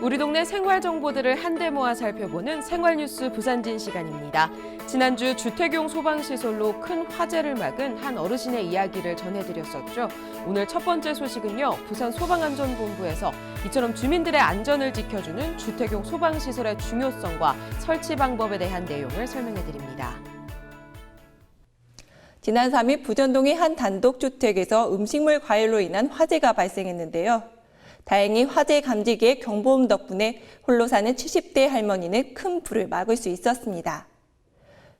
우리 동네 생활 정보들을 한데 모아 살펴보는 생활뉴스 부산진 시간입니다. 지난주 주택용 소방시설로 큰 화재를 막은 한 어르신의 이야기를 전해드렸었죠. 오늘 첫 번째 소식은요. 부산 소방안전본부에서 이처럼 주민들의 안전을 지켜주는 주택용 소방시설의 중요성과 설치 방법에 대한 내용을 설명해드립니다. 지난 3일 부전동의 한 단독주택에서 음식물 과열로 인한 화재가 발생했는데요. 다행히 화재 감지기의 경보음 덕분에 홀로 사는 70대 할머니는 큰 불을 막을 수 있었습니다.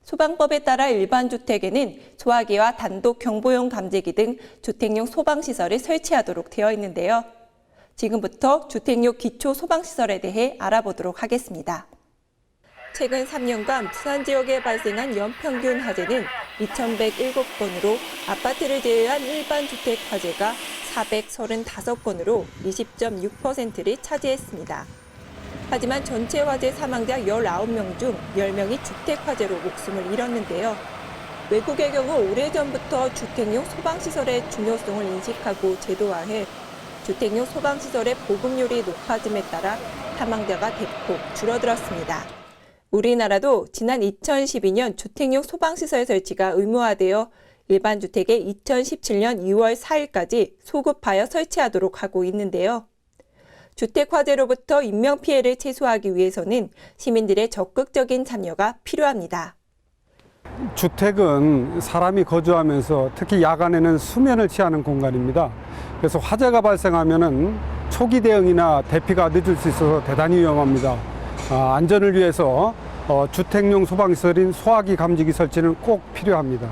소방법에 따라 일반 주택에는 소화기와 단독 경보용 감지기 등 주택용 소방시설을 설치하도록 되어 있는데요. 지금부터 주택용 기초 소방시설에 대해 알아보도록 하겠습니다. 최근 3년간 부산 지역에 발생한 연평균 화재는 2,107건으로 아파트를 제외한 일반 주택 화재가 435건으로 20.6%를 차지했습니다. 하지만 전체 화재 사망자 19명 중 10명이 주택 화재로 목숨을 잃었는데요. 외국의 경우 오래전부터 주택용 소방시설의 중요성을 인식하고 제도화해 주택용 소방시설의 보급률이 높아짐에 따라 사망자가 대폭 줄어들었습니다. 우리나라도 지난 2012년 주택용 소방시설 설치가 의무화되어 일반 주택에 2017년 2월 4일까지 소급하여 설치하도록 하고 있는데요. 주택 화재로부터 인명피해를 최소화하기 위해서는 시민들의 적극적인 참여가 필요합니다. 주택은 사람이 거주하면서 특히 야간에는 수면을 취하는 공간입니다. 그래서 화재가 발생하면은 초기 대응이나 대피가 늦을 수 있어서 대단히 위험합니다. 안전을 위해서 주택용 소방시설인 소화기 감지기 설치는 꼭 필요합니다.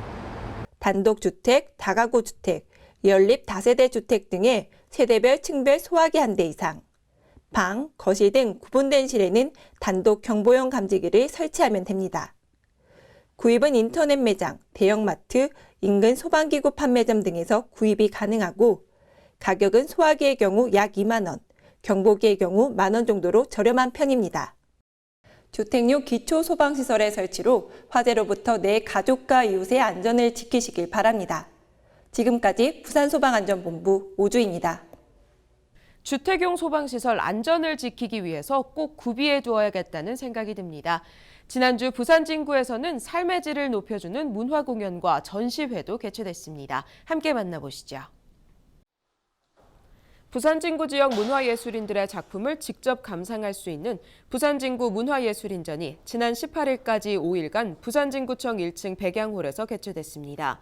단독주택, 다가구 주택, 연립 다세대 주택 등의 세대별 층별 소화기 한 대 이상, 방, 거실 등 구분된 실에는 단독 경보용 감지기를 설치하면 됩니다. 구입은 인터넷 매장, 대형마트, 인근 소방기구 판매점 등에서 구입이 가능하고 가격은 소화기의 경우 약 2만 원, 경보기의 경우 1만 원 정도로 저렴한 편입니다. 주택용 기초 소방시설의 설치로 화재로부터 내 가족과 이웃의 안전을 지키시길 바랍니다. 지금까지 부산소방안전본부 오주입니다. 주택용 소방시설 안전을 지키기 위해서 꼭 구비해 두어야겠다는 생각이 듭니다. 지난주 부산 진구에서는 삶의 질을 높여주는 문화 공연과 전시회도 개최됐습니다. 함께 만나보시죠. 부산 진구 지역 문화예술인들의 작품을 직접 감상할 수 있는 부산 진구 문화예술인전이 지난 18일까지 5일간 부산 진구청 1층 백양홀에서 개최됐습니다.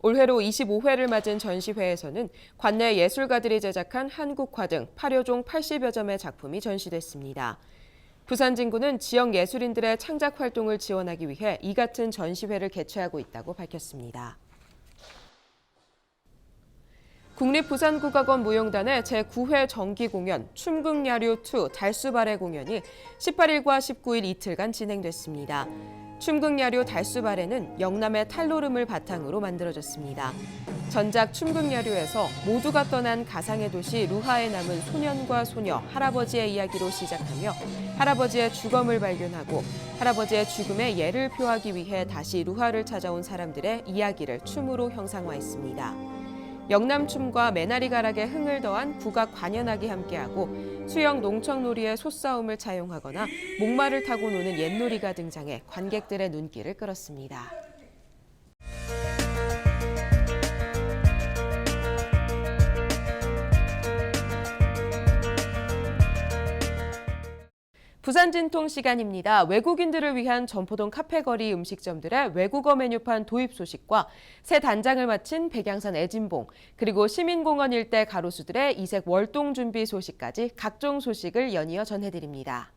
올해로 25회를 맞은 전시회에서는 관내 예술가들이 제작한 한국화 등 8여종 80여 점의 작품이 전시됐습니다. 부산 진구는 지역 예술인들의 창작 활동을 지원하기 위해 이 같은 전시회를 개최하고 있다고 밝혔습니다. 국립부산국악원 무용단의 제9회 정기공연 춤극야류2 달수발레 공연이 18일과 19일 이틀간 진행됐습니다. 춤극야류 달수발레는 영남의 탈노름을 바탕으로 만들어졌습니다. 전작 춤극야류에서 모두가 떠난 가상의 도시 루하에 남은 소년과 소녀, 할아버지의 이야기로 시작하며 할아버지의 주검을 발견하고 할아버지의 죽음의 예를 표하기 위해 다시 루하를 찾아온 사람들의 이야기를 춤으로 형상화했습니다. 영남춤과 매나리 가락에 흥을 더한 국악 관현악이 함께하고 수영 농청놀이의 솥싸움을 차용하거나 목마를 타고 노는 옛놀이가 등장해 관객들의 눈길을 끌었습니다. 부산 진통 시간입니다. 외국인들을 위한 점포동 카페거리 음식점들의 외국어 메뉴판 도입 소식과 새 단장을 마친 백양산 애진봉, 그리고 시민공원 일대 가로수들의 이색 월동 준비 소식까지 각종 소식을 연이어 전해드립니다.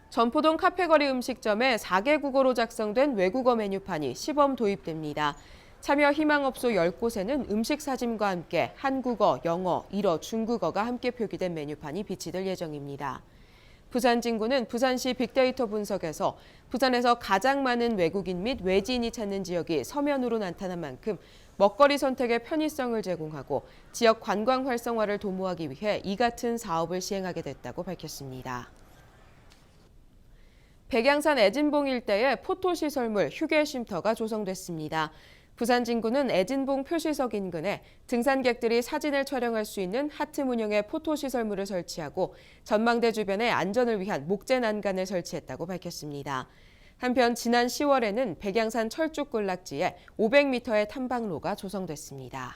점포동 카페거리 음식점에 4개 국어로 작성된 외국어 메뉴판이 시범 도입됩니다. 참여 희망업소 10곳에는 음식 사진과 함께 한국어, 영어, 일어, 중국어가 함께 표기된 메뉴판이 비치될 예정입니다. 부산 진구는 부산시 빅데이터 분석에서 부산에서 가장 많은 외국인 및 외지인이 찾는 지역이 서면으로 나타난 만큼 먹거리 선택의 편의성을 제공하고 지역 관광 활성화를 도모하기 위해 이 같은 사업을 시행하게 됐다고 밝혔습니다. 백양산 애진봉 일대에 포토시설물 휴게 쉼터가 조성됐습니다. 부산 진구는 애진봉 표시석 인근에 등산객들이 사진을 촬영할 수 있는 하트 문형의 포토시설물을 설치하고 전망대 주변에 안전을 위한 목재 난간을 설치했다고 밝혔습니다. 한편 지난 10월에는 백양산 철쭉 군락지에 500m의 탐방로가 조성됐습니다.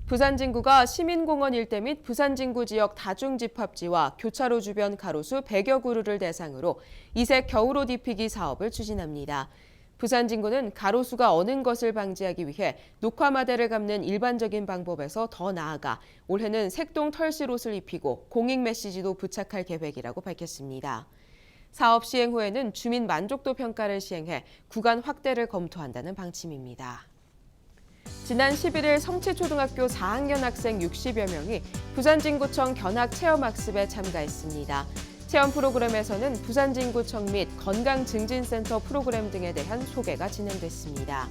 부산 진구가 시민공원 일대 및 부산 진구 지역 다중집합지와 교차로 주변 가로수 100여 그루를 대상으로 이색 겨울옷 입히기 사업을 추진합니다. 부산 진구는 가로수가 어는 것을 방지하기 위해 녹화마대를 감는 일반적인 방법에서 더 나아가 올해는 색동 털실옷을 입히고 공익 메시지도 부착할 계획이라고 밝혔습니다. 사업 시행 후에는 주민 만족도 평가를 시행해 구간 확대를 검토한다는 방침입니다. 지난 11일 성취초등학교 4학년 학생 60여 명이 부산진구청 견학체험학습에 참가했습니다. 체험 프로그램에서는 부산진구청 및 건강증진센터 프로그램 등에 대한 소개가 진행됐습니다.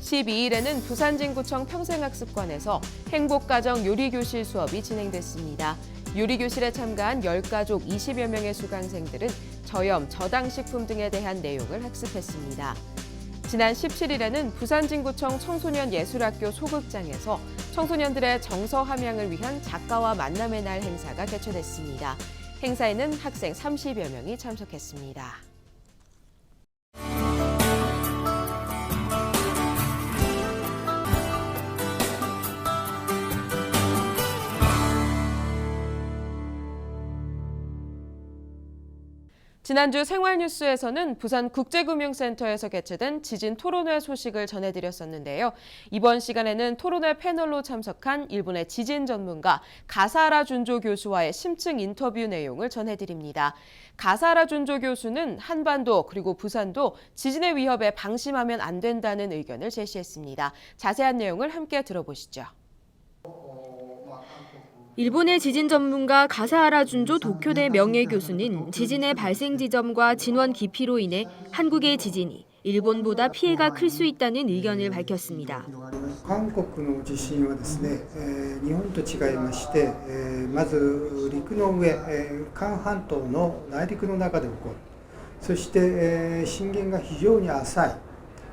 12일에는 부산진구청 평생학습관에서 행복가정 요리교실 수업이 진행됐습니다. 요리교실에 참가한 10가족 20여 명의 수강생들은 저염, 저당식품 등에 대한 내용을 학습했습니다. 지난 17일에는 부산진구청 청소년예술학교 소극장에서 청소년들의 정서 함양을 위한 작가와 만남의 날 행사가 개최됐습니다. 행사에는 학생 30여 명이 참석했습니다. 지난주 생활뉴스에서는 부산국제금융센터에서 개최된 지진 토론회 소식을 전해드렸었는데요. 이번 시간에는 토론회 패널로 참석한 일본의 지진 전문가 가사하라 준조 교수와의 심층 인터뷰 내용을 전해드립니다. 가사하라 준조 교수는 한반도 그리고 부산도 지진의 위협에 방심하면 안 된다는 의견을 제시했습니다. 자세한 내용을 함께 들어보시죠. 일본의 지진 전문가 가사하라 준조 도쿄대 명예교수는 지진의 발생 지점과 진원 깊이로 인해 한국의 지진이 일본보다 피해가 클 수 있다는 의견을 밝혔습니다. 韓国の地震はですね、日本と違いまして、まず陸の上、韓半島の内陸の中で起こる。そして、震源が非常に浅い。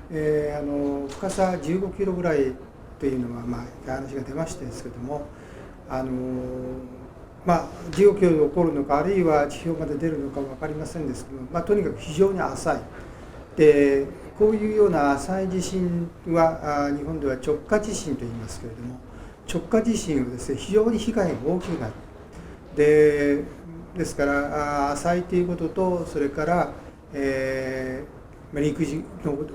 深さ15キロぐらいというのは話が出ましてですけども。15キロで起こるのかあるいは地表まで出るのか分かりませんですけど、とにかく非常に浅いでこういうような浅い地震は日本では直下地震と言いますけれども直下地震はですね非常に被害が大きくなるですから浅いということとそれから、陸地のことが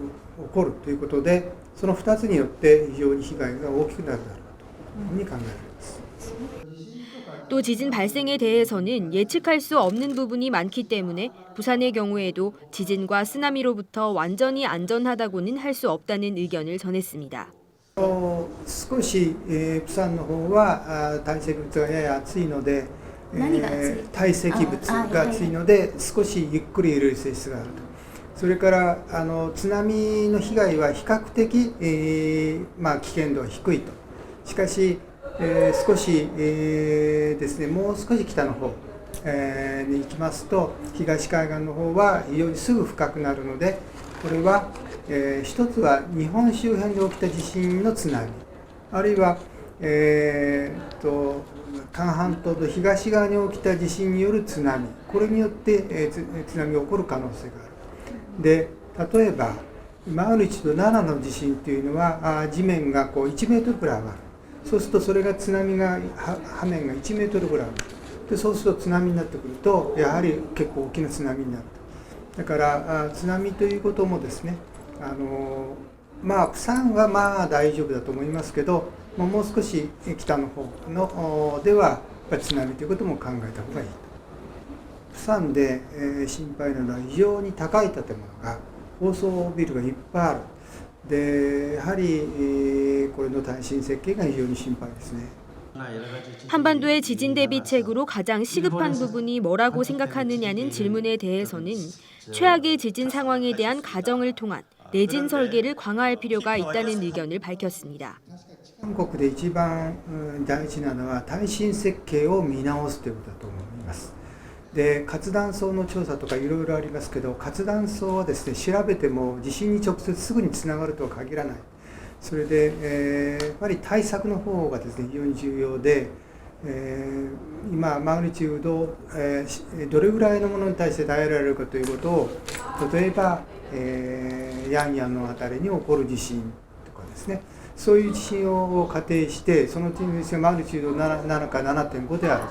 起こるということでその2つによって非常に被害が大きくなるだろうというふうに考えられます。 또 지진 발생에 대해서는 예측할 수 없는 부분이 많기 때문에 부산의 경우에도 지진과 쓰나미로부터 완전히 안전하다고는 할 수 없다는 의견을 전했습니다. 少し、釜山の方は堆積物がやや厚いので、堆積物が厚いので少しゆっくり揺れる性質があると。それから津波の被害は比較的、危険度は低いと。しかし少し、ですね、もう少し北の方、に行きますと東海岸の方は非常にすぐ深くなるのでこれは、一つは日本周辺で起きた地震の津波あるいは、韓半島と東側に起きた地震による津波これによって、津波が起こる可能性がある。で例えばマグニチュード7の地震というのは地面がこう1メートルくらい上がる。 そうするとそれが津波が波面が1メートルぐらいでそうすると津波になってくるとやはり結構大きな津波になるとだから津波ということもですね釜山は大丈夫だと思いますけどもう少し北の方のでは津波ということも考えた方がいいと釜山で心配なのは非常に高い建物が高層ビルがいっぱいある でやはりこれの耐震設計が非常に心配ですね. 한반도의 지진 대비책으로 가장 시급한 부분이 뭐라고 생각하느냐는 질문에 대해서는 최악의 지진 상황에 대한 가정을 통한 내진 설계를 강화할 필요가 있다는 의견을 밝혔습니다. 한국で一番大事なのは耐震設計を見直すということだと思います。で活断層の調査とかいろいろありますけど、活断層はですね、調べても地震に直接すぐにつながるとは限らない。それで、やっぱり対策の方がですね、非常に重要で、今マグニチュード、どれぐらいのものに対して耐えられるかということを、例えば、ヤンヤンのあたりに起こる地震とかですね、そういう地震を仮定して、その地震がマグニチュード 7か 7.5 である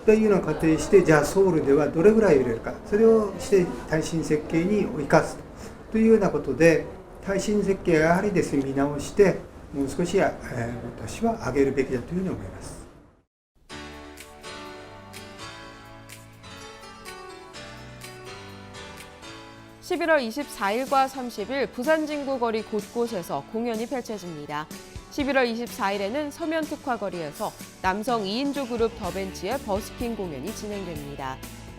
というのを仮定して、じゃあソウルではどれぐらい揺れるか、それをして耐震設計に生かすというようなことで、耐震設計はやはりですね、見直して、もう少し、私は上げるべきだというふうに思います。(11월 24일과 30일) 부산 진구 거리 곳곳에서 공연이 펼쳐집니다. 11월 24일에는 서면 특화거리에서 남성 2인조 그룹 더벤치의 버스킹 공연이 진행됩니다.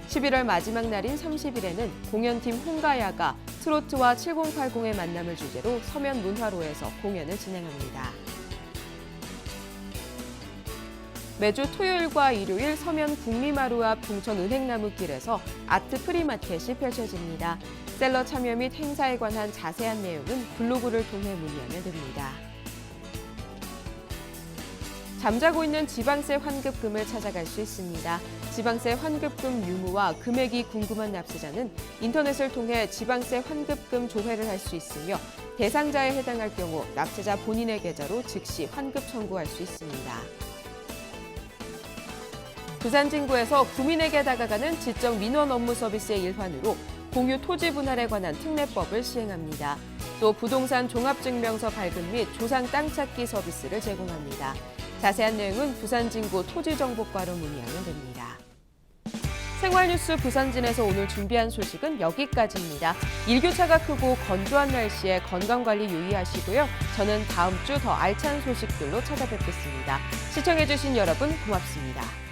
11월 마지막 날인 30일에는 공연팀 홍가야가 트로트와 7080의 만남을 주제로 서면 문화로에서 공연을 진행합니다. 매주 토요일과 일요일 서면 북미마루 앞 동천은행나무길에서 아트 프리마켓이 펼쳐집니다. 셀러 참여 및 행사에 관한 자세한 내용은 블로그를 통해 문의하면 됩니다. 잠자고 있는 지방세 환급금을 찾아갈 수 있습니다. 지방세 환급금 유무와 금액이 궁금한 납세자는 인터넷을 통해 지방세 환급금 조회를 할 수 있으며 대상자에 해당할 경우 납세자 본인의 계좌로 즉시 환급 청구할 수 있습니다. 부산 진구에서 구민에게 다가가는 지적 민원 업무 서비스의 일환으로 공유 토지 분할에 관한 특례법을 시행합니다. 또 부동산 종합증명서 발급 및 조상 땅 찾기 서비스를 제공합니다. 자세한 내용은 부산 진구 토지정보과로 문의하면 됩니다. 생활뉴스 부산진에서 오늘 준비한 소식은 여기까지입니다. 일교차가 크고 건조한 날씨에 건강관리 유의하시고요. 저는 다음 주 더 알찬 소식들로 찾아뵙겠습니다. 시청해주신 여러분 고맙습니다.